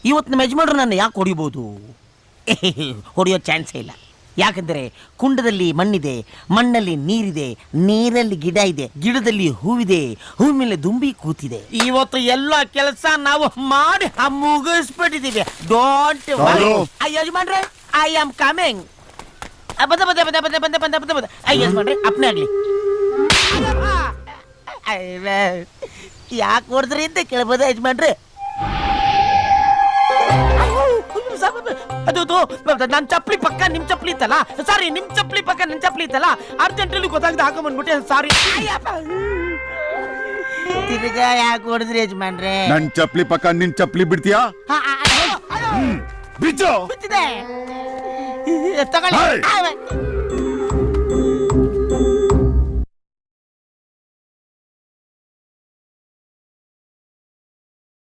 ಇವತ್ತು ನಮ್ಮ ಯಜಮಾನ್ರು ನನ್ನ ಯಾಕೆ ಹೊಡಿಬೋದು? ಹೊಡೆಯೋ ಚಾನ್ಸೇ ಇಲ್ಲ. ಯಾಕಂದರೆ ಕುಂಡದಲ್ಲಿ ಮಣ್ಣಿದೆ, ಮಣ್ಣಲ್ಲಿ ನೀರಿದೆ, ನೀರಲ್ಲಿ ಗಿಡ ಇದೆ, ಗಿಡದಲ್ಲಿ ಹೂವಿದೆ, ಹೂವಿನ ಮೇಲೆ ದುಂಬಿ ಕೂತಿದೆ. ಇವತ್ತು ಎಲ್ಲ ಕೆಲಸ ನಾವು ಮಾಡಿ ಮುಗಿಸ್ಬಿಟ್ಟಿದ್ದೀವಿ. ಡೋಂಟ್ ಯಜಮಾನ್ರೆ, ಐ ಆಮ್ ಕಮಿಂಗ್. ಬಂದ ಯಜಮಾನ್ರೆ, ಅಪ್ನೇ ಆಗ್ಲಿ. ಯಾಕೆ ಹೊಡೆದ್ರಿ ಅಂತ ಕೇಳ್ಬೋದ ಯಜಮಾನ್ರೆ? ಅದು ನನ್ ಚಪ್ಪಲಿ ಪಕ್ಕ ನಿಮ್ ಚಪ್ಪಲಿ ಇತ್ತಲ್ಲ, ಸಾರಿ ನಿಮ್ ಚಪ್ಪಲಿ ಪಕ್ಕ ನನ್ ಚಪ್ಪಲಿ ಇತ್ತಲ್ಲ, ಅರ್ಜೆಂಟಲ್ಲಿ ಗೊತ್ತಾಗದೆ ಹಾಕೊಂಡ್ಬಂದ್ಬಿಟ್ಟೆ, ಸಾರಿ. ತಿರ್ಗಾ ಯಾಕೆ ಹೊಡೆದ್ರಿ ಯಜಮಾನ್ರೆ? ನನ್ ಚಪ್ಪಲಿ ಪಕ್ಕ ನಿನ್ ಚಪ್ಪಲಿ ಬಿಡ್ತೀಯಾ? ಬಿಚ್ಚಿದೆ ತಗೊಳ್ಳಿ.